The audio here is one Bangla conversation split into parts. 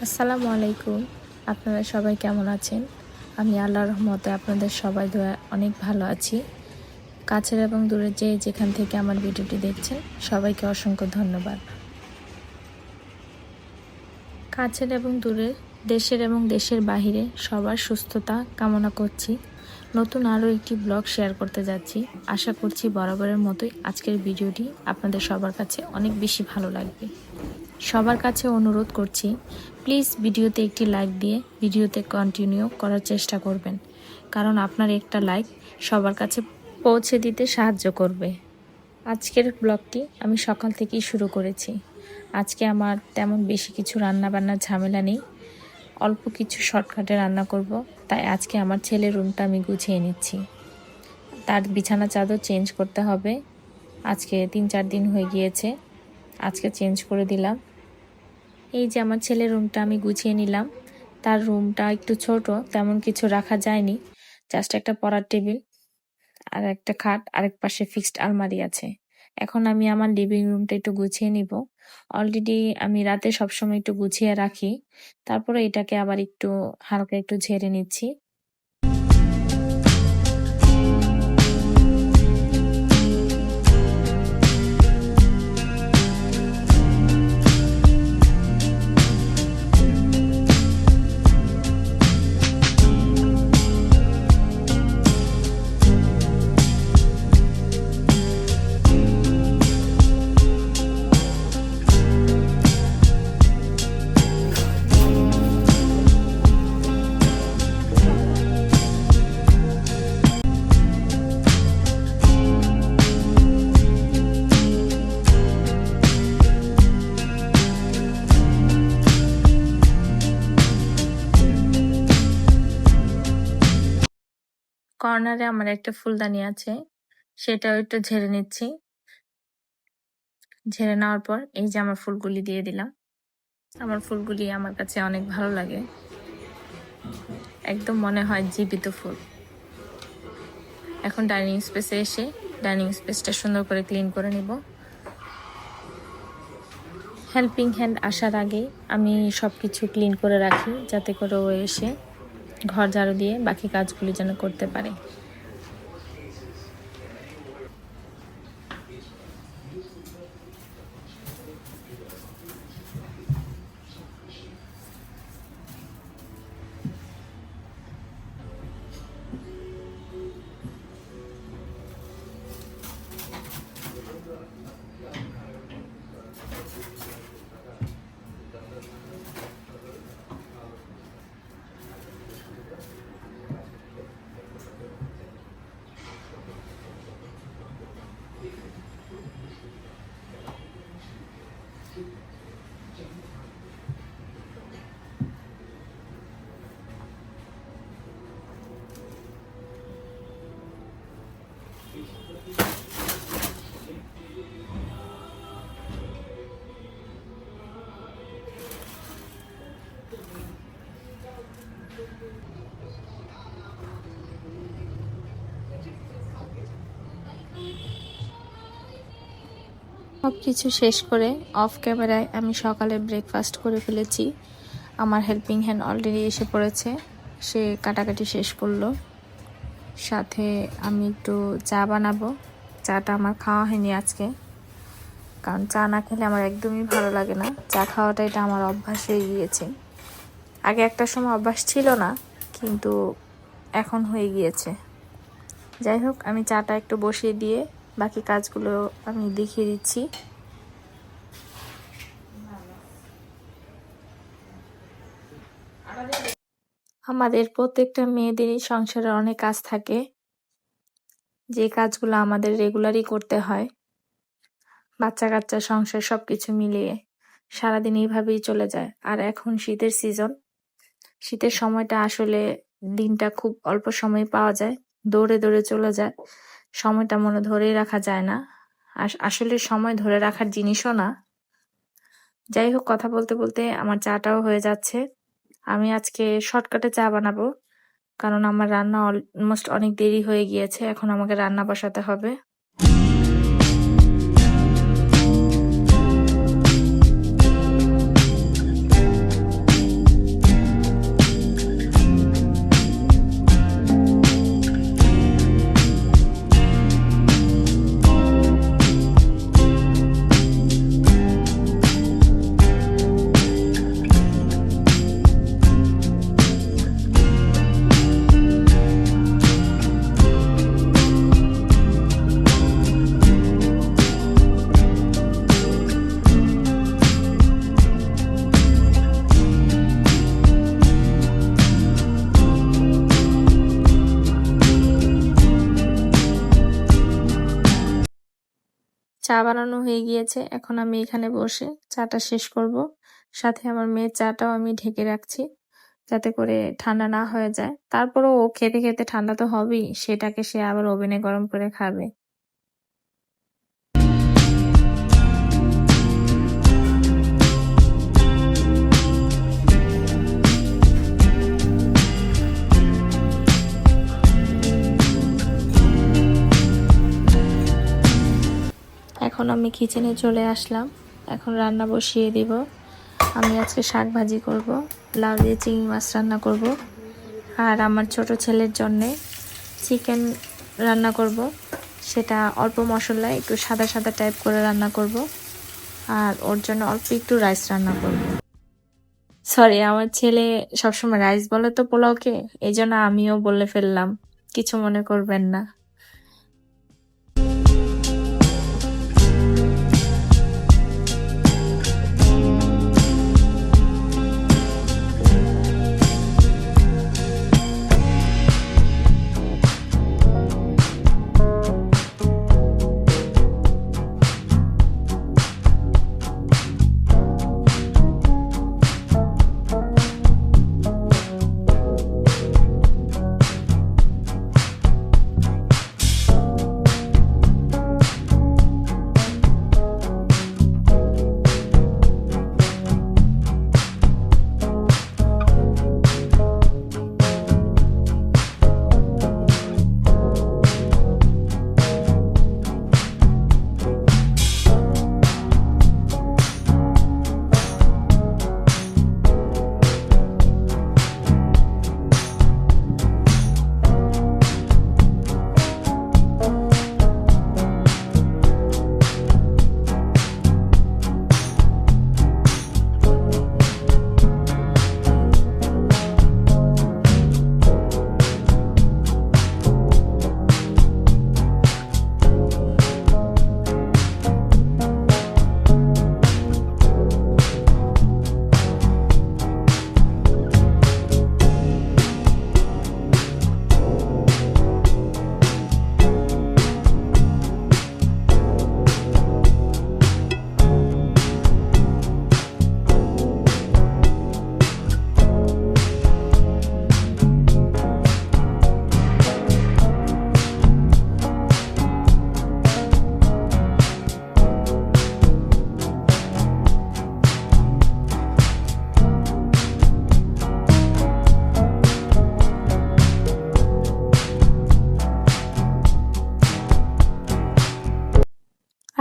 আসসালামু আলাইকুম। আপনারা সবাই কেমন আছেন? আমি আল্লাহর রহমতে আপনাদের সবাই দোয়া অনেক ভালো আছি। কাছের এবং দূরের যেখান থেকে আমার ভিডিওটি দেখছেন সবাইকে অসংখ্য ধন্যবাদ। কাছের এবং দূরের, দেশের এবং দেশের বাহিরে সবার সুস্থতা কামনা করছি। নতুন আরও একটি ব্লগ শেয়ার করতে যাচ্ছি। আশা করছি বরাবরের মতোই আজকের ভিডিওটি আপনাদের সবার কাছে অনেক বেশি ভালো লাগবে। সবার কাছে অনুরোধ করছি, প্লিজ ভিডিওতে একটি লাইক দিয়ে ভিডিওতে কন্টিনিউ করার চেষ্টা করবেন, কারণ আপনার একটা লাইক সবার কাছে পৌঁছে দিতে সাহায্য করবে। আজকের ব্লগটি আমি সকাল থেকেই শুরু করেছি। আজকে আমার তেমন বেশি কিছু রান্নাবান্নার ঝামেলা নেই, অল্প কিছু শর্টকাটে রান্না করব। তাই আজকে আমার ছেলের রুমটা আমি গুছিয়ে নিচ্ছি। তার বিছানা চাদর চেঞ্জ করতে হবে। আজকে 3-4 দিন হয়ে গিয়েছে, আজকে চেঞ্জ করে দিলাম। এই যে আমার ছেলের রুমটা আমি গুছিয়ে নিলাম। তার রুমটা একটু ছোট, তেমন কিছু রাখা যায়নি, জাস্ট একটা পড়ার টেবিল আর একটা খাট, আরেক পাশে ফিক্সড আলমারি আছে। এখন আমি আমার লিভিং রুমটা একটু গুছিয়ে নিব। অলরেডি আমি রাতে সবসময় একটু গুছিয়ে রাখি, তারপরে এটাকে আবার একটু হালকা একটু ঝেড়ে নিচ্ছি। কর্নারে আমার একটা ফুলদানি আছে, সেটাও একটু ঝেড়ে নিচ্ছি। ঝেড়ে নেওয়ার পর এই যে আমার ফুলগুলি দিয়ে দিলাম। আমার ফুলগুলি আমার কাছে অনেক ভালো লাগে, একদম মনে হয় জীবিত ফুল। এখন ডাইনিং স্পেসে এসে ডাইনিং স্পেসটা সুন্দর করে ক্লিন করে নিব। হেল্পিং হ্যান্ড আসার আগেই আমি সব কিছু ক্লিন করে রাখি, যাতে করে ও এসে ঘর ঝাড়ু দিয়ে বাকি কাজগুলি যেন করতে পারে। সব কিছু শেষ করে অফ ক্যামেরায় আমি সকালে ব্রেকফাস্ট করে ফেলেছি। আমার হেল্পিং হ্যান্ড অলরেডি এসে পড়েছে, সে কাটাকাটি শেষ করলো। সাথে আমি একটু চা বানাবো। চাটা আমার খাওয়া হয়নি আজকে, কারণ চা না খেলে আমার একদমই ভালো লাগে না। চা খাওয়াটা এটা আমার অভ্যাস হয়ে গিয়েছে। আগে একটা সময় অভ্যাস ছিল না, কিন্তু এখন হয়ে গিয়েছে। যাই হোক, আমি চাটা একটু বসিয়ে দিয়ে বাকি কাজগুলো আমি দেখিয়ে দিচ্ছি। আমাদের প্রত্যেকটা মেয়েদেরই সংসারে অনেক কাজ থাকে, যে কাজগুলো আমাদের রেগুলারই করতে হয়। বাচ্চা কাচ্চা, সংসার সবকিছু মিলিয়ে সারাদিন এইভাবেই চলে যায়। আর এখন শীতের সিজন, শীতের সময়টা আসলে দিনটা খুব অল্প সময় পাওয়া যায়, দৌড়ে দৌড়ে চলে যায়। সময়টা মনে ধরেই রাখা যায় না, আসলে সময় ধরে রাখার জিনিসও না। যাই হোক, কথা বলতে বলতে আমার চাটাও হয়ে যাচ্ছে। আমি আজকে শর্টকাটে চা বানাবো, কারণ আমার রান্না অলমোস্ট অনেক দেরি হয়ে গিয়েছে। এখন আমাকে রান্না বসাতে হবে। চা বানানো হয়ে গিয়েছে, এখন আমি এখানে বসে চাটা শেষ করব। সাথে আমার মেয়ের চাটাও আমি ঢেকে রাখছি যাতে করে ঠান্ডা না হয়ে যায়। তারপরেও ও খেতে খেতে ঠান্ডা তো হবেই, সেটাকে সে আবার ওভেনে গরম করে খাবে। এখন আমি কিচেনে চলে আসলাম, এখন রান্না বসিয়ে দিব। আমি আজকে শাক ভাজি করব, লাউ দিয়ে চিংড়ি মাছ রান্না করব, আর আমার ছোট ছেলের জন্যে চিকেন রান্না করব। সেটা অল্প মশলায় একটু সাদা সাদা টাইপ করে রান্না করব, আর ওর জন্য অল্প একটু রাইস রান্না করব। সরি, আমার ছেলে সবসময় রাইস বলে তো পোলাওকে, এই জন্য আমিও বলে ফেললাম, কিছু মনে করবেন না।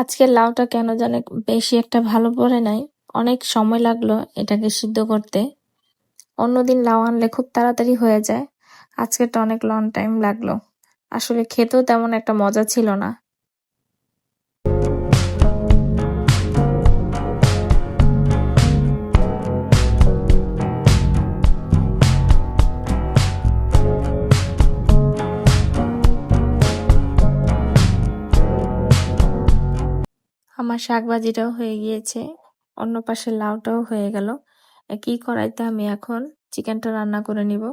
আজকের লাউটা কেন জানে বেশি একটা ভালো পড়ে নাই, অনেক সময় লাগলো এটাকে সিদ্ধ করতে। অন্যদিন লাউ আনলে খুব তাড়াতাড়ি হয়ে যায়, আজকেরটা অনেক লং টাইম লাগলো। আসলে খেতেও তেমন একটা মজা ছিল না। আমার শাক ভাজিটাও হয়ে গিয়েছে, অন্য পাশে লাউটাও হয়ে গেল। একই কড়াইতে আমি এখন চিকেনটা রান্না করে নিব।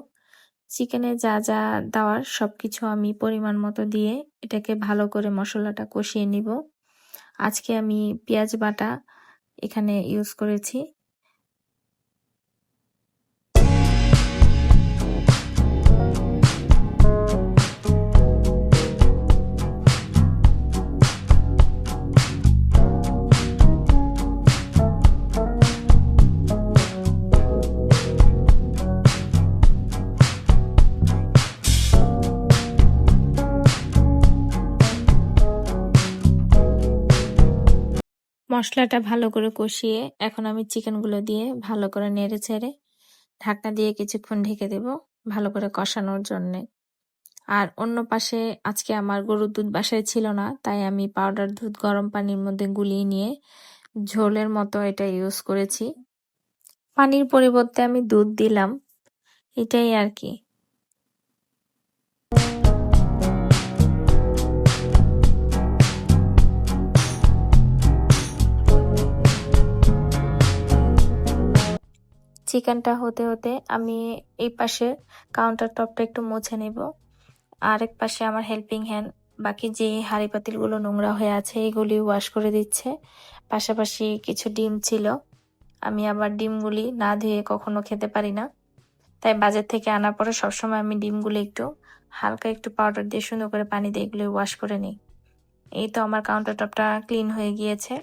চিকেনে যা যা দেওয়ার সবকিছু আমি পরিমাণ মতো দিয়ে এটাকে ভালো করে মশলাটা কষিয়ে নিব। আজকে আমি পেঁয়াজ বাটা এখানে ইউজ করেছি। মশলাটা ভালো করে কষিয়ে এখন আমি চিকেনগুলো দিয়ে ভালো করে নেড়ে ছেড়ে ঢাকনা দিয়ে কিছুক্ষণ ঢেকে দেব ভালো করে কষানোর জন্যে। আর অন্য পাশে আজকে আমার গরুর দুধ বাসায় ছিল না, তাই আমি পাউডার দুধ গরম পানির মধ্যে গুলিয়ে নিয়ে ঝোলের মতো এটা ইউজ করেছি। পানির পরিবর্তে আমি দুধ দিলাম, এটাই আর কি। চিকেনটা হতে হতে আমি এই পাশে কাউন্টার টপটা একটু মুছে নেব, আরেক পাশে আমার হেল্পিং হ্যান্ড বাকি যে হাঁড়ি পাতিলগুলো নোংরা হয়ে আছে এগুলি ওয়াশ করে দিচ্ছে। পাশাপাশি কিছু ডিম ছিল, আমি আবার ডিমগুলি না ধুয়ে কখনো খেতে পারি না, তাই বাজার থেকে আনার পরে সবসময় আমি ডিমগুলো একটু হালকা একটু পাউডার দিয়ে সুন্দর করে পানি দিয়ে এগুলো ওয়াশ করে নিই। এই তো আমার কাউন্টার টপটা ক্লিন হয়ে গিয়েছে।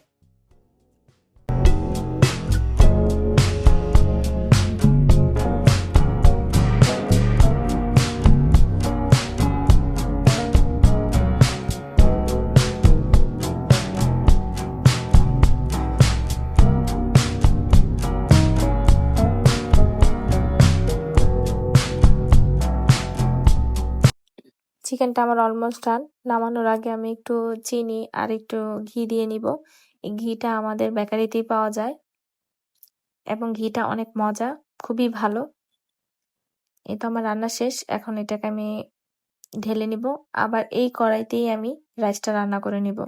চিকেনটা আমার অলমোস্ট ডান। নামানোর আগে আমি একটু চিনি আর একটু ঘি দিয়ে নিব। এই ঘিটা আমাদের বেকারিতেই পাওয়া যায় এবং ঘিটা অনেক মজা, খুবই ভালো। এই তো আমার রান্না শেষ। এখন এটাকে আমি ঢেলে নিব। আবার এই কড়াইতেই আমি রাইসটা রান্না করে নিব।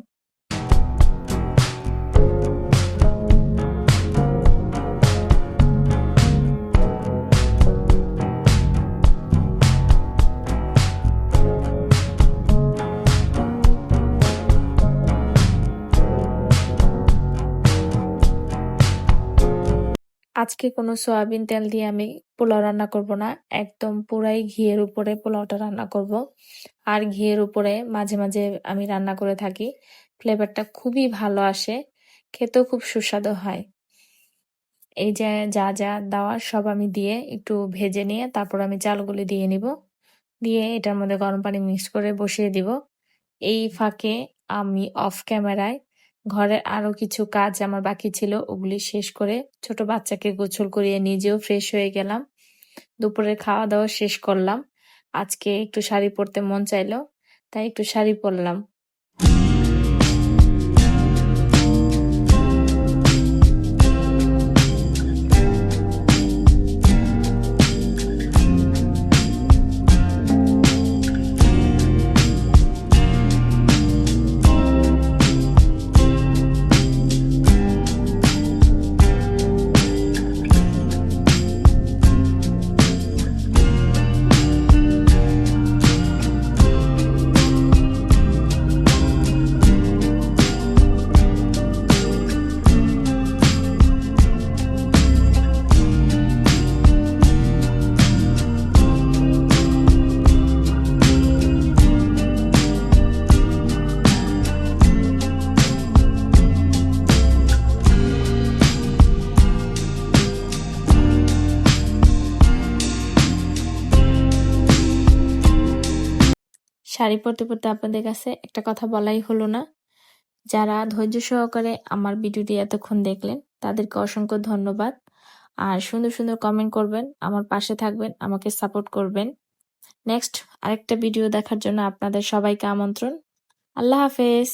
আজকে কোনো সয়াবিন তেল দিয়ে আমি পোলাও রান্না করব না। একদম পুরাই ঘিয়ের উপরে পোলাওটা রান্না করব। আর ঘিয়ের উপরে মাঝে মাঝে আমি রান্না করে থাকি। ফ্লেভারটা খুবই ভালো আসে, খেতেও খুব সুস্বাদু হয়। এই যে যা যা দেওয়ার সব আমি দিয়ে একটু ভেজে নিয়ে তারপর আমি চালগুলি দিয়ে নিব। দিয়ে এটার মধ্যে গরম পানি মিক্স করে বসিয়ে দিব। এই ফাঁকে আমি অফ ক্যামেরায় ঘরের আরো কিছু কাজ আমার বাকি ছিল, ওগুলি শেষ করে ছোট বাচ্চাকে গোসল করিয়ে নিজেও ফ্রেশ হয়ে গেলাম। দুপুরের খাওয়া দাওয়া শেষ করলাম। আজকে একটু শাড়ি পরতে মন চাইলো, তাই একটু শাড়ি পরলাম। শাড়ি পরতে পরতে আপনাদের কাছে একটা কথা বলাই হলো না। যারা ধৈর্য সহকারে আমার ভিডিওটি এতক্ষণ দেখলেন তাদেরকে অসংখ্য ধন্যবাদ। আর সুন্দর সুন্দর কমেন্ট করবেন, আমার পাশে থাকবেন, আমাকে সাপোর্ট করবেন। নেক্সট আরেকটা ভিডিও দেখার জন্য আপনাদের সবাইকে আমন্ত্রণ। আল্লাহ হাফেজ।